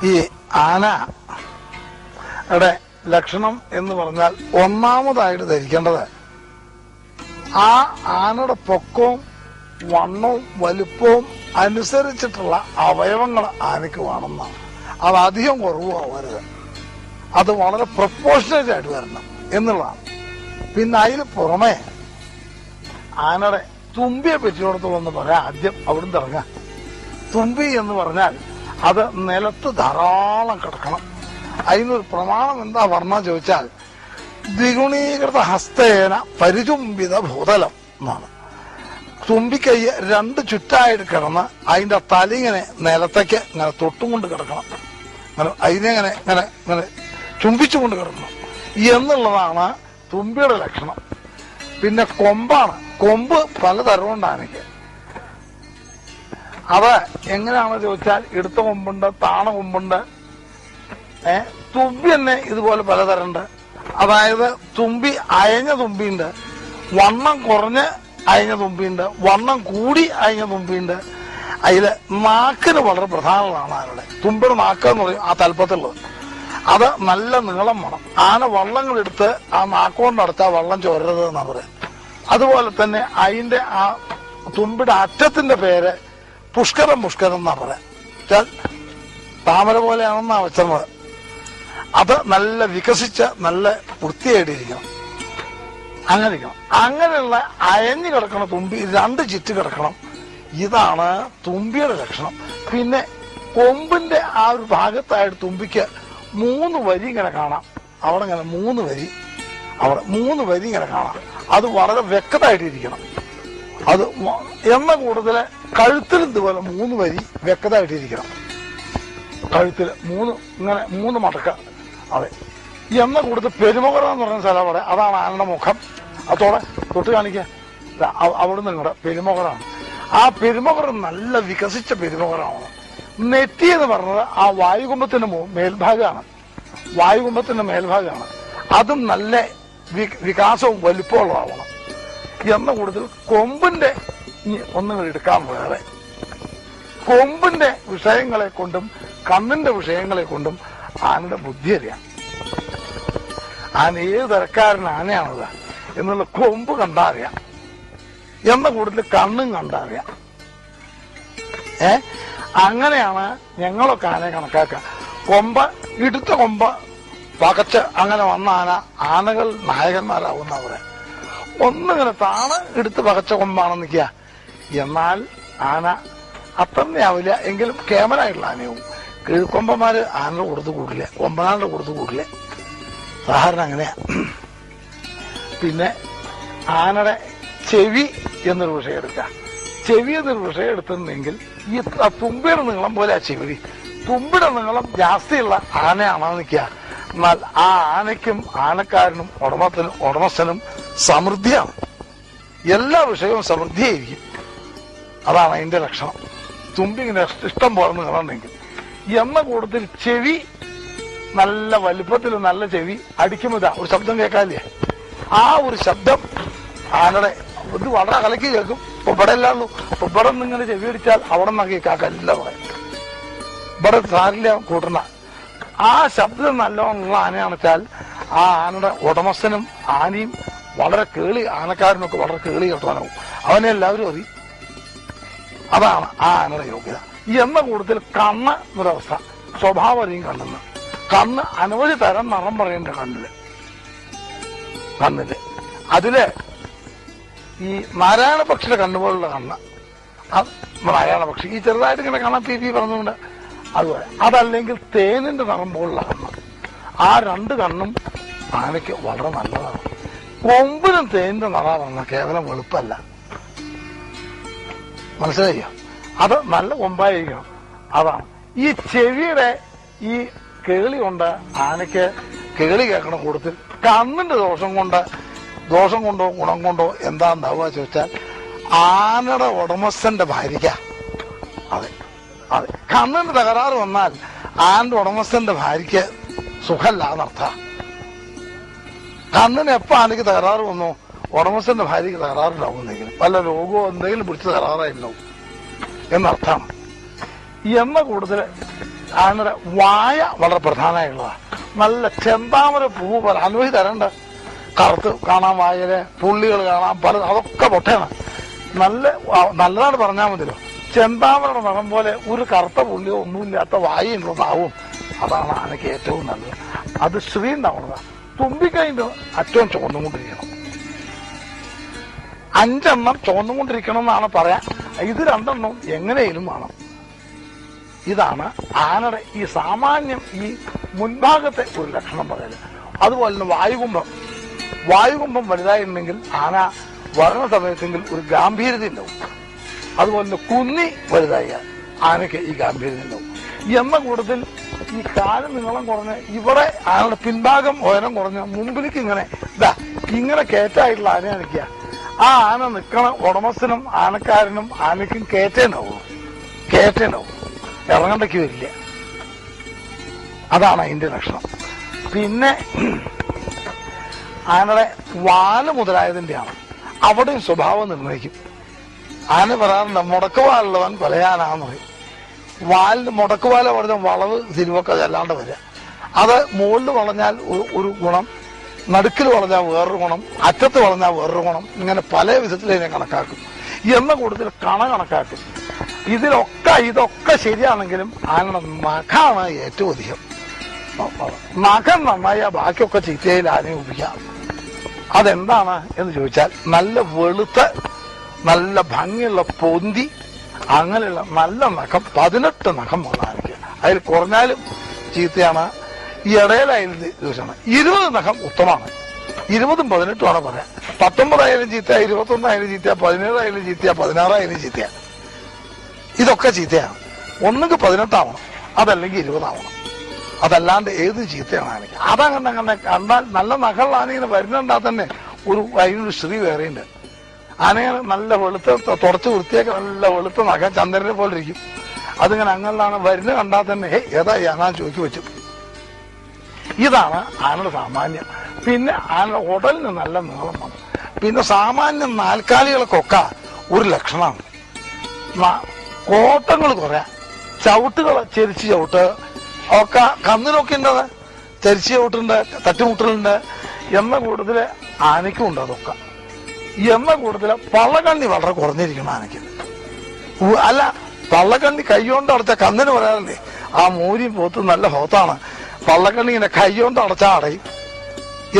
ഈ ആനയുടെ ലക്ഷണം എന്ന് പറഞ്ഞാൽ ഒന്നാമതായിട്ട് ധരിക്കേണ്ടത് ആ ആനയുടെ പൊക്കവും വണ്ണവും വലുപ്പവും അനുസരിച്ചിട്ടുള്ള അവയവങ്ങൾ ആനയ്ക്ക് വേണമെന്നാണ്. അത് അധികം കുറവാകരുത്, അത് വളരെ പ്രൊപ്പോർഷനേറ്റ് ആയിട്ട് വരണം എന്നുള്ളതാണ്. പിന്നെ അതിന് പുറമെ ആനയുടെ തുമ്പിയെ പറ്റിയോടത്തോളം പറയാം. ആദ്യം അവിടുന്ന് ഇറങ്ങാം. തുമ്പി എന്ന് പറഞ്ഞാൽ അത് നിലത്ത് ധാരാളം കിടക്കണം. അതിനൊരു പ്രമാണം എന്താ പറഞ്ഞാ ചോദിച്ചാൽ ദ്വിഗുണീകൃത ഹസ്തേന പരിചുംബിത ഭൂതലം എന്നാണ്. തുമ്പിക്കൈ രണ്ട് ചുറ്റായിട്ട് കിടന്ന് അതിന്റെ തലിങ്ങനെ നിലത്തേക്ക് ഇങ്ങനെ തൊട്ടും കൊണ്ട് കിടക്കണം. അങ്ങനെ അതിനെങ്ങനെ ഇങ്ങനെ ഇങ്ങനെ ചുംബിച്ചുകൊണ്ട് കിടക്കണം എന്നുള്ളതാണ് തുമ്പിയുടെ ലക്ഷണം. പിന്നെ കൊമ്പാണ്. കൊമ്പ് പലതരമുണ്ട് ആനയ്ക്ക്. അത് എങ്ങനെയാണെന്ന് ചോദിച്ചാൽ ഇടുത്ത കൊമ്പുണ്ട്, താണ കൊമ്പുണ്ട്. തുമ്പി തന്നെ ഇതുപോലെ പലതരമുണ്ട്. അതായത് തുമ്പി അയഞ്ഞ തുമ്പിയുണ്ട്, വണ്ണം കുറഞ്ഞ് അയഞ്ഞ തുമ്പിയുണ്ട്, വണ്ണം കൂടി അയഞ്ഞ തുമ്പിയുണ്ട്. അതില് നാക്കിന് വളരെ പ്രധാനമാണ് ആനയുടെ. തുമ്പിയുടെ നാക്ക് എന്ന് പറയും ആ തലപ്പത്തുള്ളത്. അത് നല്ല നീളം വേണം. ആന വള്ളങ്ങളെടുത്ത് ആ നാക്കുകൊണ്ട് അടച്ചാൽ വള്ളം ചോരരുത് എന്നാ പറയാം. അതുപോലെ തന്നെ അതിന്റെ ആ തുമ്പിയുടെ അറ്റത്തിന്റെ പേര് പുഷ്കരം എന്നാ പറയാം. താമര പോലെയാണെന്നാ വെച്ചത്. അത് നല്ല വികസിച്ച നല്ല വൃത്തിയായിട്ടിരിക്കണം. അങ്ങനെ ഇരിക്കണം. അങ്ങനെയുള്ള അയഞ്ഞു കിടക്കണം തുമ്പി, രണ്ട് ചുറ്റ് കിടക്കണം. ഇതാണ് തുമ്പിയുടെ ലക്ഷണം. പിന്നെ കൊമ്പിന്റെ ആ ഒരു ഭാഗത്തായിട്ട് തുമ്പിക്ക് 3 വരി ഇങ്ങനെ കാണാം. അവിടെ ഇങ്ങനെ 3 വരി, അവിടെ 3 വരി ഇങ്ങനെ കാണാം. അത് വളരെ വ്യക്തമായിട്ടിരിക്കണം. അത് എണ്ണ കൂടുതല് കഴുത്തിൽ ഇതുപോലെ 3 വരി വ്യക്തമായിട്ടിരിക്കണം. കഴുത്തിൽ 3 ഇങ്ങനെ 3 മടക്ക. അതെ, എണ്ണ കൂടുതൽ പെരുമുഖറ എന്ന് പറയുന്ന സ്ഥലം അവിടെ. അതാണ് ആനയുടെ മുഖം. അതോടെ തൊട്ട് കാണിക്കുക. അവിടുന്ന് ഇങ്ങോട്ട് പെരുമുഖറാണ്. ആ പെരുമുഖറ് നല്ല വികസിച്ച പെരുമുഖറാണ്. നെറ്റി എന്ന് പറഞ്ഞത് ആ വായുകുംഭത്തിന്റെ മേൽഭാഗമാണ്. വായുകുംഭത്തിന്റെ മേൽഭാഗമാണ്. അതും നല്ല വികാസവും വലിപ്പമുള്ളതാവണം. എന്ന കൂടുതൽ കൊമ്പിന്റെ ഒന്നുകൾ എടുക്കാൻ വേറെ കൊമ്പിന്റെ വിഷയങ്ങളെ കൊണ്ടും കണ്ണിന്റെ വിഷയങ്ങളെ കൊണ്ടും ആനയുടെ ബുദ്ധി അറിയാം. ആന ഏത് തരക്കാരൻ ആനയാണത് എന്നുള്ള കൊമ്പ് കണ്ടറിയാം. എന്ന കൂടുതൽ കണ്ണും കണ്ടറിയാം. അങ്ങനെയാണ് ഞങ്ങളൊക്കെ ആനയെ കണക്കാക്കുക. കൊമ്പ് ഇടുത്ത കൊമ്പ് പകച്ച് അങ്ങനെ വന്ന ആനകൾ നായകന്മാരാവുന്ന പറയാം. ഒന്നിങ്ങനെ താണ് എടുത്ത് പകച്ച കൊമ്പാണെന്ന് നിൽക്കുക. എന്നാൽ ആന അത്രന്നെ ആവില്ല, എങ്കിലും കേമനായിട്ടുള്ള ആനയാവും. കീഴ്ക്കൊമ്പന്മാര് ആനയുടെ കൊടുത്ത് കൂടില്ല, കൊമ്പനാളുടെ കൊടുത്ത് കൂടില്ല. സാധാരണ അങ്ങനെയാ. പിന്നെ ആനയുടെ ചെവി എന്നൊരു വിഷയം എടുക്കുക. ചെവി എന്നൊരു വിഷയം എടുത്തിട്ടുണ്ടെങ്കിൽ ഈ തുമ്പിയുടെ നീളം പോലെ ആ ചെവി. തുമ്പിയുടെ നീളം ജാസ്തിയുള്ള ആനയാണെന്ന് നിൽക്കുക. എന്നാൽ ആ ആനയ്ക്കും ആനക്കാരനും ഉടമസ്ഥനും സമൃദ്ധിയാണ്. എല്ലാ വിഷയവും സമൃദ്ധിയായിരിക്കും. അതാണ് അതിന്റെ ലക്ഷണം. തുമ്പി ഇങ്ങനെ ഇഷ്ടം പോലെ നീളമുണ്ടെങ്കിൽ. എന്ന കൂടുതൽ ചെവി നല്ല വലുപ്പത്തിൽ നല്ല ചെവി അടിക്കുമ്പോൾ ഒരു ശബ്ദം കേൾക്കാല്ലേ? ആ ഒരു ശബ്ദം ആനയുടെ ഇത് വളരെ കലക്കി കേൾക്കും. ഇപ്പൊ ഇവിടെ എല്ലാള്ളൂ. ഇപ്പൊ ഇവിടെ നിന്ന് ഇങ്ങനെ ചെവി അടിച്ചാൽ അവിടെ നിന്നൊക്കെ കേൾക്കാക്കല്ല. ഇവിടെ സാരില്ല കൂട്ടണ ആ ശബ്ദം നല്ലോണമുള്ള ആനയാണെന്ന് വെച്ചാൽ ആ ആനയുടെ ഉടമസ്ഥനും ആനയും വളരെ കേളി, ആനക്കാരനൊക്കെ വളരെ കേളി കേട്ടവനാവും. അവനെ എല്ലാവരും അറിയും. അതാണ് ആ ആനയുടെ യോഗ്യത. എന്ന കൂടുതൽ കണ്ണ് എന്നൊരവസ്ഥ. സ്വഭാവം അറിയും കണ്ണെന്ന്. കണ്ണ് അനവധി തരം നിറം പറയേണ്ട കണ്ണില്. അതില് ഈ നാരായണ പക്ഷിയുടെ കണ്ണുപോലുള്ള കണ്ണ്. നാരായണ പക്ഷി ഈ ചെറുതായിട്ട് ഇങ്ങനെ കാണാൻ പി പറഞ്ഞുകൊണ്ട് അതുപോലെ. അതല്ലെങ്കിൽ തേനിന്റെ നിറം പോലുള്ള കണ്ണ്. ആ 2 കണ്ണും ആനയ്ക്ക് വളരെ നല്ലതാണ്. കൊമ്പിനും തേനിന്റെ നിറമാണ്, കേവലം വെളുപ്പല്ല. മനസ്സിലായോ? അത് നല്ല കൊമ്പായിരിക്കണം. അതാണ് ഈ ചെവിയുടെ ഈ കേളി കൊണ്ട് ആനയ്ക്ക് കേളി കേൾക്കണ കൂടുതൽ. കണ്ണിന്റെ ദോഷം കൊണ്ടോ ഗുണം കൊണ്ടോ എന്താ ഉണ്ടാവുക ചോദിച്ചാൽ ആനയുടെ ഉടമസ്ഥന്റെ ഭാര്യയ്ക്ക. അതെ, കണ്ണിന് തകരാറ് വന്നാൽ ആനയുടെ ഉടമസ്ഥന്റെ ഭാര്യയ്ക്ക് സുഖമല്ല എന്നർത്ഥം. കണ്ണിന് എപ്പോ ആനയ്ക്ക് തകരാറ് വന്നു, ഉടമസ്ഥന്റെ ഭാര്യയ്ക്ക് തകരാറുണ്ടാവുന്നെങ്കിലും വല്ല രോഗമോ എന്തെങ്കിലും പിടിച്ച് തകരാറായിട്ടുണ്ടാവും എന്നർത്ഥം. എണ്ണ കൂടുതൽ ആനയുടെ വായ വളരെ പ്രധാനമായിട്ടുള്ളതാണ്. നല്ല ചെന്താമര പൂവ് പോലെ അനുഭവി തരണ്ട, കറുത്ത് കാണാൻ വായയിലെ പുള്ളികൾ കാണാൻ പല, അതൊക്കെ പൊട്ടയാണ്. നല്ലതാണ് പറഞ്ഞാൽ മതിയല്ലോ. ചെന്താമരയുടെ നിറം പോലെ ഒരു കറുത്ത പുള്ളിയോ ഒന്നുമില്ലാത്ത വായുണ്ടോ നാവും, അതാണ് ആനയ്ക്ക് ഏറ്റവും നല്ലത്. അത് ശ്രീ ഉണ്ടാവുന്നതാണ്. തുമ്പിക്കൈൻ്റെ അറ്റവും ചുവന്നുകൊണ്ടിരിക്കണം. 5 എണ്ണം ചുവന്നുകൊണ്ടിരിക്കണം എന്നാണ് പറയാൻ. ഇത് 2 എണ്ണം എങ്ങനെയും വേണം. ഇതാണ് ആനയുടെ ഈ സാമാന്യം ഈ മുൻഭാഗത്തെ ഒരു ലക്ഷണം പറയുന്നത്. അതുപോലെ തന്നെ വായുകുംഭം വലുതായിട്ടുണ്ടെങ്കിൽ ആന വരുന്ന സമയത്തെങ്കിൽ ഒരു ഗാംഭീര്യത ഉണ്ടാവും. അതുപോലെ തന്നെ കുന്നി വലുതായ ആനയ്ക്ക് ഈ ഗാംഭീര്യത ഉണ്ടാവും. എന്ന കൂട്ടത്തിൽ ഈ കാല് നീളം കുറഞ്ഞ് ഇവിടെ ആനയുടെ പിൻഭാഗം ഉയരം കുറഞ്ഞ് മുമ്പിലേക്ക് ഇങ്ങനെ കയറ്റായിട്ടുള്ള ആനയെ നിൽക്കുക. ആ ആന നിൽക്കണ ഉടമസ്ഥനും ആനക്കാരനും ആനയ്ക്കും കയറ്റേണ്ടാവും. ഇറങ്ങണ്ടയ്ക്ക് വരില്ല. അതാണ് അതിന്റെ ലക്ഷണം. പിന്നെ ആനയുടെ വാല് മുതലായതിന്റെയാണ്. അവിടെയും സ്വഭാവം നിർണ്ണയിക്കും. ആന പറയാറുണ്ട്, മുടക്കുവാലുള്ളവൻ കൊലയാനാന്ന് പറയും. വാലിന് മുടക്കുവാല പറഞ്ഞ വളവ് തിരുവൊക്കെ അല്ലാണ്ട് വരിക. അത് മുകളിൽ വളഞ്ഞാൽ ഒരു ഗുണം, നടുക്കിൽ വളഞ്ഞാൽ വേറൊരു ഗുണം, അറ്റത്ത് വളഞ്ഞാൽ വേറൊരു ഗുണം, ഇങ്ങനെ പല വിധത്തിൽ ഇതിനെ കണക്കാക്കും. എന്ന കൂട്ടത്തിൽ കണക്കാക്കും. ഇതൊക്കെ ശരിയാണെങ്കിലും ആനയുടെ നഖമാണ് ഏറ്റവും അധികം. നഖം നന്നായി ബാക്കിയൊക്കെ ചീത്തയിൽ ആനയെ ഉപയോഗിക്കാം. അതെന്താണ് എന്ന് ചോദിച്ചാൽ, നല്ല വെളുത്ത നല്ല ഭംഗിയുള്ള പൊന്തി അങ്ങനെയുള്ള നല്ല നഖം 18 നഖം ഉള്ള ആനയ്ക്ക്. അതിൽ കുറഞ്ഞാലും ചീത്തയാണ്, ഈ ഇടയിലായാലും ദോഷമാണ്. 20 നഖം ഉത്തമമാണ്. 20ഉം 18ഉം ആണ് പറയാം. 19 ആയാലും ചീത്ത, 21 ആയാലും ചീത്ത, 17 ആയാലും ചീത്ത, 16 ആയാലും ചീത്ത. ഇതൊക്കെ ചീത്തയാണ്. ഒന്നുകിൽ 18 ആവണം, അതല്ലെങ്കിൽ 20 ആവണം. അതല്ലാണ്ട് ഏത് ചീത്തയാണ് ആനയ്ക്ക്. അതങ്ങനെ കണ്ടാൽ നല്ല നഖമുള്ള ആനയിങ്ങനെ വരുന്നുണ്ടാൽ തന്നെ അതിനൊരു ശ്രീ വേറെയുണ്ട്. ആനയെ നല്ല വെളുത്ത തുടച്ച് വൃത്തിയാക്കി നല്ല വെളുത്ത നഖം ചന്ദ്രനെ പോലെ ഇരിക്കും. അതിങ്ങനെ അങ്ങനെയാണ് വരുന്ന കണ്ടാൽ തന്നെ ഏതാ ആന ചോദിച്ചു വെച്ചു. ഇതാണ് ആനയുടെ സാമാന്യം. പിന്നെ ആനയുടെ ഉടലിന് നല്ല നീളം വന്നു. പിന്നെ സാമാന്യം നാൽക്കാലികൾക്കൊക്കെ ഒരു ലക്ഷണമാണ്. കോട്ടങ്ങൾ കുറയാ, ചവിട്ടുകൾ ചെരിച്ച് ചവിട്ട് ഒക്കെ കന്നിനൊക്കെ ഉണ്ടത്. ചരിച്ച് ചവിട്ടുണ്ട്, തട്ടുമുട്ടലുണ്ട്. എന്ന കൂട്ടത്തില് ആനയ്ക്കും ഉണ്ട് അതൊക്കെ. എന്ന കൂട്ടത്തില് പള്ളക്കണ്ണി വളരെ കുറഞ്ഞിരിക്കണം ആനയ്ക്ക്. അല്ല, പള്ളക്കണ്ണി കൈകൊണ്ട് അടച്ച കന്നിന് പറയാറില്ലേ, ആ മൂരിയും പോത്തും നല്ല പോത്താണ്, പള്ളക്കണ്ണി ഇങ്ങനെ കൈകൊണ്ട് അടച്ചാൽ അടയും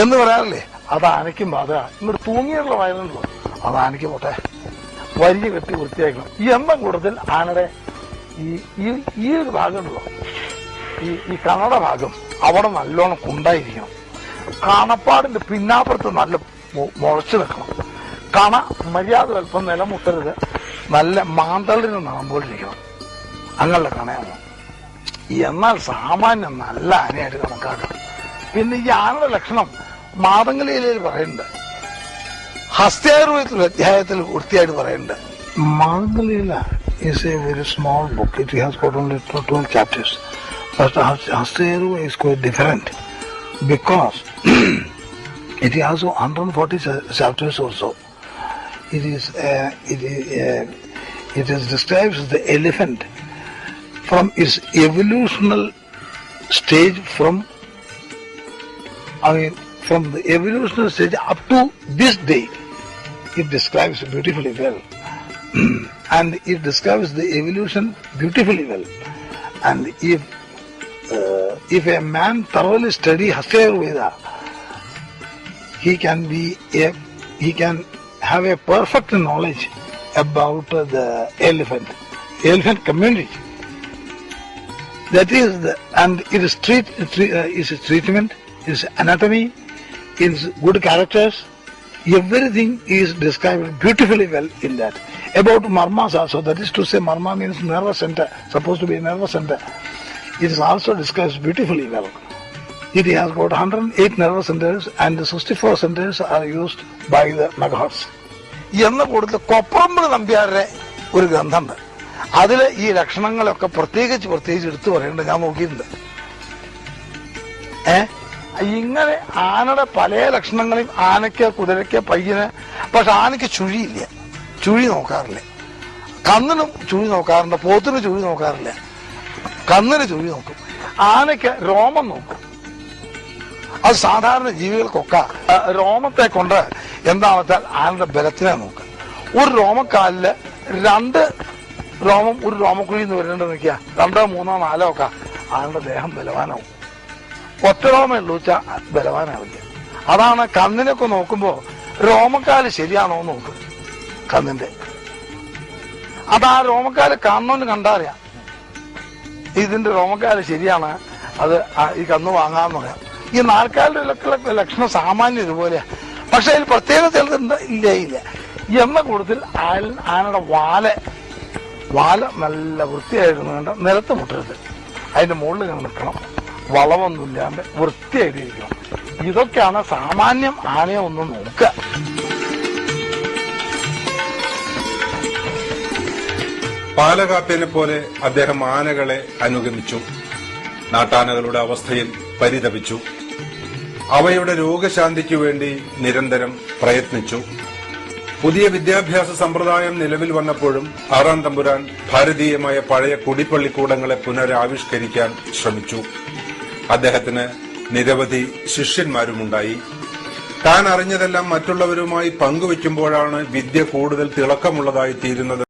എന്ന് പറയാറില്ലേ. അത് ആനയ്ക്കും ബാധ. ഇങ്ങോട്ട് തൂങ്ങിയുള്ള വയലുണ്ടല്ലോ, അത് ആനയ്ക്ക് പോട്ടെ, വരിഞ്ഞ് കെട്ടി വൃത്തിയാക്കണം. എന്ന കൂട്ടത്തിൽ ആനയുടെ ഈ ഒരു ഭാഗമുണ്ടല്ലോ, ഈ കണട ഭാഗം അവിടെ നല്ലോണം കുണ്ടായിരിക്കണം. കണപ്പാടിന്റെ പിന്നാപ്പുറത്ത് നല്ല മുളച്ചു നിൽക്കണം. കണ മര്യാദ അല്പം നിലമുട്ടരുത്. നല്ല മാന്തളിന് നാമ്പോലിരിക്കണം. അങ്ങനെയുള്ള കണയാണ്. എന്നാൽ സാമാന്യം നല്ല ആനയായിട്ട് കണക്കാക്കണം. പിന്നെ ഈ ആനയുടെ ലക്ഷണം മാതംഗലീലയിൽ പറയുന്നുണ്ട്, ഹസ്ത്യായുർവേദത്തിൽ അധ്യായത്തിൽ വൃത്തിയായിട്ട് പറയുന്നുണ്ട്. Matangalila is a very small book. It has got only 12 chapters. But Hastayurveda is quite different because it has 140 chapters also. It describes the elephant from its evolutional stage from the evolutionary stage up to this day. It describes beautifully well. And it describes the evolution beautifully well. And if a man thoroughly study Hastayurveda, he can have a perfect knowledge about the elephant community. That is and its treatment, its anatomy, its good characters, everything is described beautifully well in that. About marmas also, that is to say, marma means nervous center, supposed to be a nervous center. It is also described beautifully well. It has got 108 nervous centers and 64 centers are used by the Magahots. എന്ന കൂടുതൽ കൊപ്രമ്പ് നമ്പ്യാരുടെ ഒരു ഗ്രന്ഥമുണ്ട്. അതിൽ ഈ ലക്ഷണങ്ങളൊക്കെ പ്രത്യേകിച്ച് എടുത്തു പറയേണ്ടത് ഞാൻ നോക്കിയിട്ടുണ്ട്. ഇങ്ങനെ ആനയുടെ പല ലക്ഷണങ്ങളെയും ആനയ്ക്ക്, കുതിരയ്ക്ക്, പയ്യന്. പക്ഷെ ആനയ്ക്ക് ചുഴിയില്ല, ചുഴി നോക്കാറില്ല. കന്നിനും ചുഴി നോക്കാറുണ്ട്, പോത്തിനും ചുഴി നോക്കാറില്ല. കന്നിന് ചുഴി നോക്കും, ആനയ്ക്ക് രോമം നോക്കും. അത് സാധാരണ ജീവികൾക്കൊക്കെ രോമത്തെ കൊണ്ട് എന്താണെന്ന് വെച്ചാൽ ആനയുടെ ബലത്തിനെ നോക്കുക. ഒരു രോമക്കാലില് 2 രോമം ഒരു രോമക്കുഴിയിൽ നിന്ന് വരേണ്ടത് നിൽക്കുക, 2, 3, 4 ഒക്കെ ആനയുടെ ദേഹം ബലവാനാവും. ഒറ്റ രോമം ഉള്ളൂ വെച്ചാൽ ബലവാനാവില്ല. അതാണ് കന്നിനൊക്കെ നോക്കുമ്പോ രോമക്കാല് ശരിയാണോ എന്ന് നോക്കും കന്നിന്റെ. അത് ആ രോമക്കാല് കാണുന്നോണ്ട് കണ്ടറിയാം ഇതിന്റെ രോമക്കാല് ശരിയാണ്, അത് ഈ കന്ന് വാങ്ങാന്ന് പറയാം. ഈ 4 ലക്ഷണം സാമാന്യം ഇതുപോലെയാ. പക്ഷെ അതിൽ പ്രത്യേക ചിലത് ഇല്ല. എന്ന കൂട്ടത്തിൽ ആനയുടെ വാല നല്ല വൃത്തിയായിരുന്നു കണ്ട നിലത്ത് മുട്ടരുത്, അതിന്റെ മുകളിൽ ഇങ്ങനെ നിൽക്കണം, വളവൊന്നും ഇല്ലാണ്ട് വൃത്തിയായിട്ടിരിക്കണം. ഇതൊക്കെയാണ് സാമാന്യം ആനയെ ഒന്ന് നോക്കുക. പാലകാപ്പനെ പോലെ അദ്ദേഹം ആനകളെ അനുഗമിച്ചു. നാട്ടാനകളുടെ അവസ്ഥയിൽ പരിതപിച്ചു. അവയുടെ രോഗശാന്തിക്കു വേണ്ടി നിരന്തരം പ്രയത്നിച്ചു. പുതിയ വിദ്യാഭ്യാസ സമ്പ്രദായം നിലവിൽ വന്നപ്പോഴും 6-ാം തമ്പുരാൻ ഭാരതീയമായ പഴയ കുടിപ്പള്ളിക്കൂടങ്ങളെ പുനരാവിഷ്കരിക്കാൻ ശ്രമിച്ചു. അദ്ദേഹത്തിന് നിരവധി ശിഷ്യന്മാരുമുണ്ടായി. താൻ അറിഞ്ഞതെല്ലാം മറ്റുള്ളവരുമായി പങ്കുവയ്ക്കുമ്പോഴാണ് വിദ്യ കൂടുതൽ തിളക്കമുള്ളതായി തീരുന്നത്.